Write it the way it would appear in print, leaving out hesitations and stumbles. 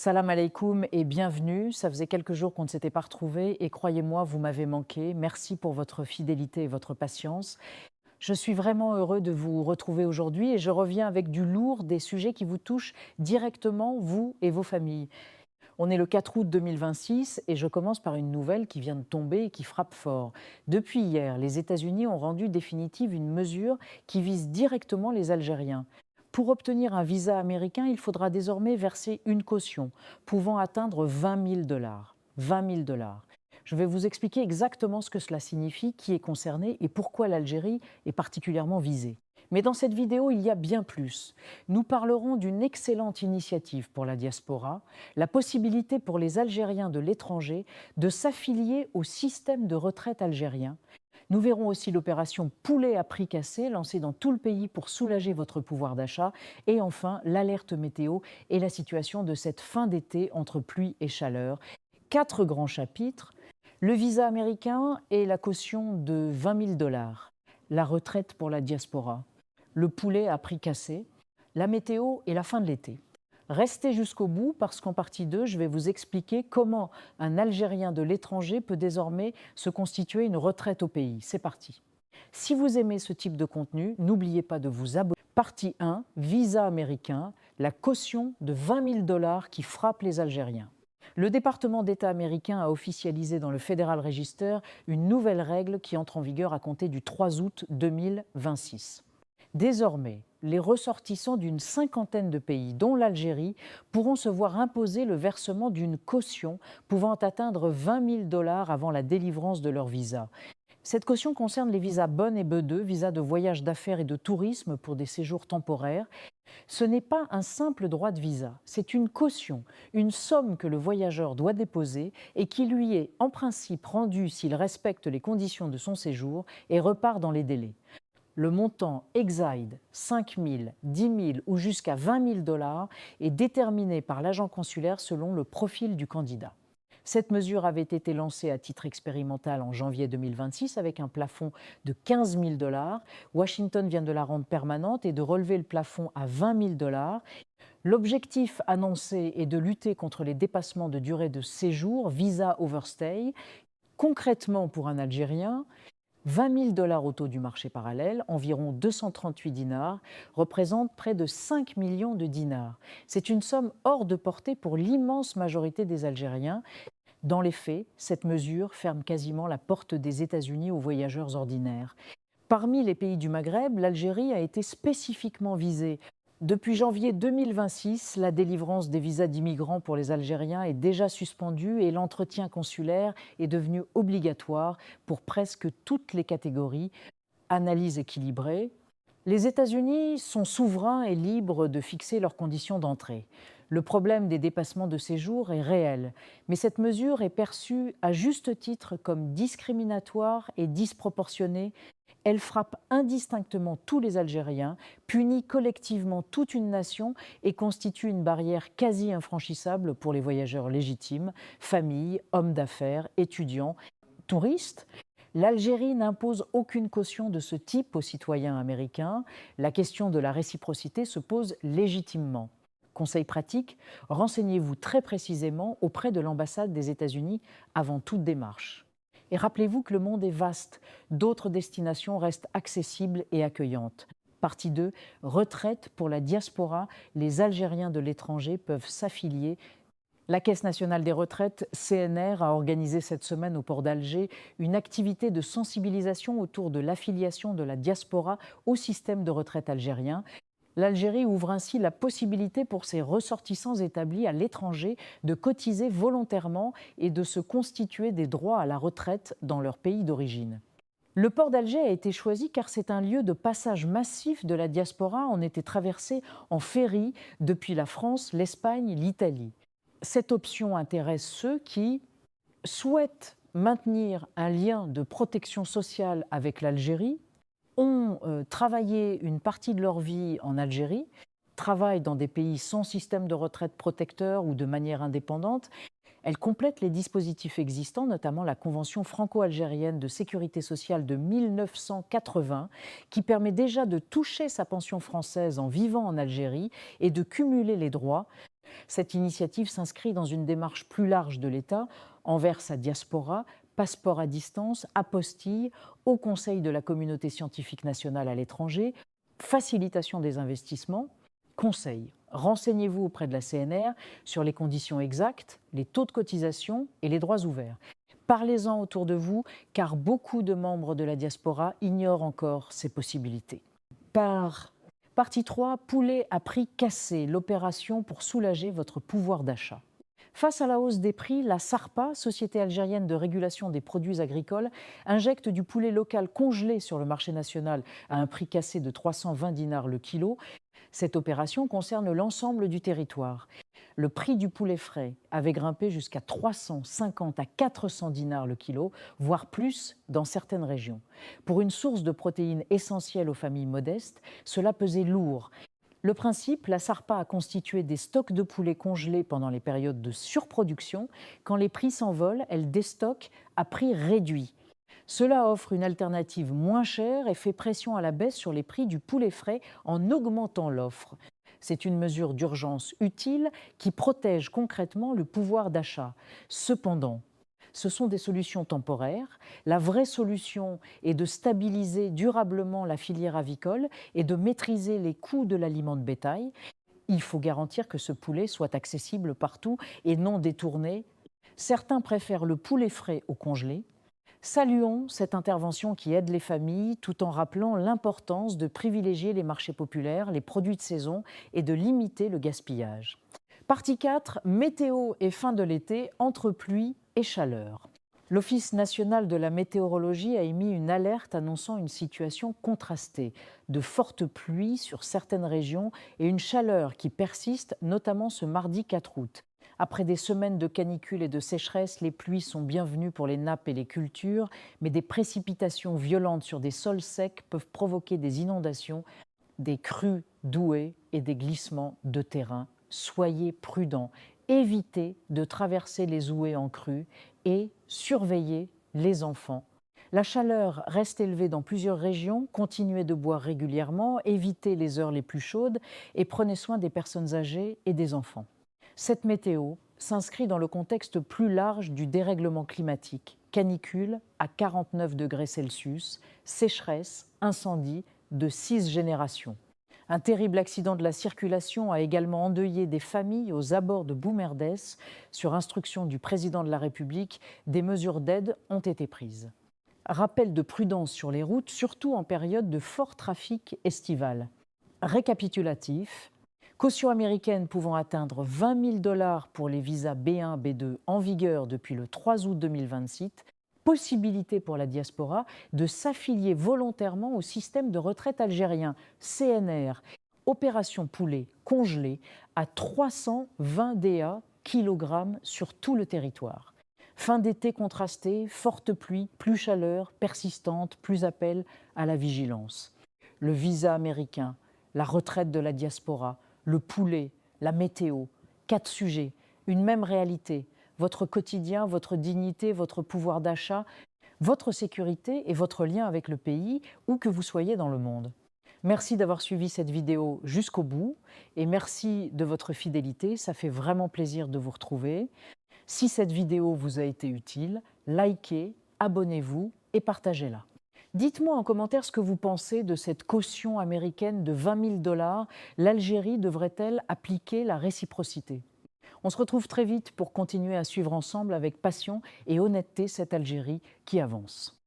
Salam alaikum et bienvenue. Ça faisait quelques jours qu'on ne s'était pas retrouvés et croyez-moi, vous m'avez manqué. Merci pour votre fidélité et votre patience. Je suis vraiment heureux de vous retrouver aujourd'hui et je reviens avec du lourd, des sujets qui vous touchent directement, vous et vos familles. On est le 4 août 2026 et je commence par une nouvelle qui vient de tomber et qui frappe fort. Depuis hier, les États-Unis ont rendu définitive une mesure qui vise directement les Algériens. Pour obtenir un visa américain, il faudra désormais verser une caution pouvant atteindre 20 000 dollars. 20 000 dollars. Je vais vous expliquer exactement ce que cela signifie, qui est concerné et pourquoi l'Algérie est particulièrement visée. Mais dans cette vidéo, il y a bien plus. Nous parlerons d'une excellente initiative pour la diaspora, la possibilité pour les Algériens de l'étranger de s'affilier au système de retraite algérien. Nous verrons aussi l'opération Poulet à prix cassé lancée dans tout le pays pour soulager votre pouvoir d'achat. Et enfin, l'alerte météo et la situation de cette fin d'été entre pluie et chaleur. 4 grands chapitres. Le visa américain et la caution de 20 000 dollars. La retraite pour la diaspora. Le poulet à prix cassé. La météo et la fin de l'été. Restez jusqu'au bout parce qu'en partie 2, je vais vous expliquer comment un Algérien de l'étranger peut désormais se constituer une retraite au pays. C'est parti. Si vous aimez ce type de contenu, n'oubliez pas de vous abonner. Partie 1, visa américain, la caution de 20 000 dollars qui frappe les Algériens. Le département d'État américain a officialisé dans le Federal Register une nouvelle règle qui entre en vigueur à compter du 3 août 2026. Désormais, les ressortissants d'une cinquantaine de pays, dont l'Algérie, pourront se voir imposer le versement d'une caution pouvant atteindre 20 000 dollars avant la délivrance de leur visa. Cette caution concerne les visas bonnes et B2, visas de voyage d'affaires et de tourisme pour des séjours temporaires. Ce n'est pas un simple droit de visa, c'est une caution, une somme que le voyageur doit déposer et qui lui est en principe rendue s'il respecte les conditions de son séjour et repart dans les délais. Le montant exide 5 000, 10 000 ou jusqu'à 20 000 dollars est déterminé par l'agent consulaire selon le profil du candidat. Cette mesure avait été lancée à titre expérimental en janvier 2026 avec un plafond de 15 000 dollars. Washington vient de la rendre permanente et de relever le plafond à 20 000 dollars. L'objectif annoncé est de lutter contre les dépassements de durée de séjour, visa overstay. Concrètement, pour un Algérien, 20 000 dollars au taux du marché parallèle, environ 238 dinars, représentent près de 5 millions de dinars. C'est une somme hors de portée pour l'immense majorité des Algériens. Dans les faits, cette mesure ferme quasiment la porte des États-Unis aux voyageurs ordinaires. Parmi les pays du Maghreb, l'Algérie a été spécifiquement visée. Depuis janvier 2026, la délivrance des visas d'immigrants pour les Algériens est déjà suspendue et l'entretien consulaire est devenu obligatoire pour presque toutes les catégories. Analyse équilibrée. Les États-Unis sont souverains et libres de fixer leurs conditions d'entrée. Le problème des dépassements de séjour est réel, mais cette mesure est perçue à juste titre comme discriminatoire et disproportionnée. Elle frappe indistinctement tous les Algériens, punit collectivement toute une nation et constitue une barrière quasi infranchissable pour les voyageurs légitimes, familles, hommes d'affaires, étudiants, touristes. L'Algérie n'impose aucune caution de ce type aux citoyens américains. La question de la réciprocité se pose légitimement. Conseil pratique, renseignez-vous très précisément auprès de l'ambassade des États-Unis avant toute démarche. Et rappelez-vous que le monde est vaste, d'autres destinations restent accessibles et accueillantes. Partie 2, retraite pour la diaspora, les Algériens de l'étranger peuvent s'affilier. La Caisse nationale des retraites, CNR, a organisé cette semaine au port d'Alger une activité de sensibilisation autour de l'affiliation de la diaspora au système de retraite algérien. L'Algérie ouvre ainsi la possibilité pour ses ressortissants établis à l'étranger de cotiser volontairement et de se constituer des droits à la retraite dans leur pays d'origine. Le port d'Alger a été choisi car c'est un lieu de passage massif de la diaspora. On était traversé en ferry depuis la France, l'Espagne, l'Italie. Cette option intéresse ceux qui souhaitent maintenir un lien de protection sociale avec l'Algérie, ont travaillé une partie de leur vie en Algérie, travaillent dans des pays sans système de retraite protecteur ou de manière indépendante. Elles complètent les dispositifs existants, notamment la Convention franco-algérienne de sécurité sociale de 1980, qui permet déjà de toucher sa pension française en vivant en Algérie et de cumuler les droits. Cette initiative s'inscrit dans une démarche plus large de l'État envers sa diaspora, passeport à distance, apostille, au Conseil de la communauté scientifique nationale à l'étranger, facilitation des investissements, conseil. Renseignez-vous auprès de la CNR sur les conditions exactes, les taux de cotisation et les droits ouverts. Parlez-en autour de vous, car beaucoup de membres de la diaspora ignorent encore ces possibilités. Partie 3, poulet à prix cassé, l'opération pour soulager votre pouvoir d'achat. Face à la hausse des prix, la SARPA, Société algérienne de régulation des produits agricoles, injecte du poulet local congelé sur le marché national à un prix cassé de 320 dinars le kilo. Cette opération concerne l'ensemble du territoire. Le prix du poulet frais avait grimpé jusqu'à 350 à 400 dinars le kilo, voire plus dans certaines régions. Pour une source de protéines essentielle aux familles modestes, cela pesait lourd. Le principe, la SARPA a constitué des stocks de poulet congelés pendant les périodes de surproduction. Quand les prix s'envolent, elle déstocke à prix réduit. Cela offre une alternative moins chère et fait pression à la baisse sur les prix du poulet frais en augmentant l'offre. C'est une mesure d'urgence utile qui protège concrètement le pouvoir d'achat. Cependant, ce sont des solutions temporaires. La vraie solution est de stabiliser durablement la filière avicole et de maîtriser les coûts de l'aliment de bétail. Il faut garantir que ce poulet soit accessible partout et non détourné. Certains préfèrent le poulet frais au congelé. Saluons cette intervention qui aide les familles tout en rappelant l'importance de privilégier les marchés populaires, les produits de saison et de limiter le gaspillage. Partie 4, météo et fin de l'été, entre pluie et chaleur. L'Office national de la météorologie a émis une alerte annonçant une situation contrastée, de fortes pluies sur certaines régions et une chaleur qui persiste, notamment ce mardi 4 août. Après des semaines de canicule et de sécheresse, les pluies sont bienvenues pour les nappes et les cultures, mais des précipitations violentes sur des sols secs peuvent provoquer des inondations, des crues douées et des glissements de terrain. Soyez prudents, évitez de traverser les ouées en crue et surveillez les enfants. La chaleur reste élevée dans plusieurs régions, continuez de boire régulièrement, évitez les heures les plus chaudes et prenez soin des personnes âgées et des enfants. Cette météo s'inscrit dans le contexte plus large du dérèglement climatique. Canicule à 49 degrés Celsius, sécheresse, incendie de 6 générations. Un terrible accident de la circulation a également endeuillé des familles aux abords de Boumerdès. Sur instruction du président de la République, des mesures d'aide ont été prises. Rappel de prudence sur les routes, surtout en période de fort trafic estival. Récapitulatif. Caution américaine pouvant atteindre 20 000 $ pour les visas B1, B2 en vigueur depuis le 3 août 2026. Possibilité pour la diaspora de s'affilier volontairement au système de retraite algérien, CNR. Opération poulet congelé à 320 DA kg sur tout le territoire. Fin d'été contrasté, forte pluie, plus chaleur, persistante, plus appel à la vigilance. Le visa américain, la retraite de la diaspora, le poulet, la météo, 4 sujets, une même réalité, votre quotidien, votre dignité, votre pouvoir d'achat, votre sécurité et votre lien avec le pays, où que vous soyez dans le monde. Merci d'avoir suivi cette vidéo jusqu'au bout et merci de votre fidélité, ça fait vraiment plaisir de vous retrouver. Si cette vidéo vous a été utile, likez, abonnez-vous et partagez-la. Dites-moi en commentaire ce que vous pensez de cette caution américaine de 20 000 $. L'Algérie devrait-elle appliquer la réciprocité? On se retrouve très vite pour continuer à suivre ensemble avec passion et honnêteté cette Algérie qui avance.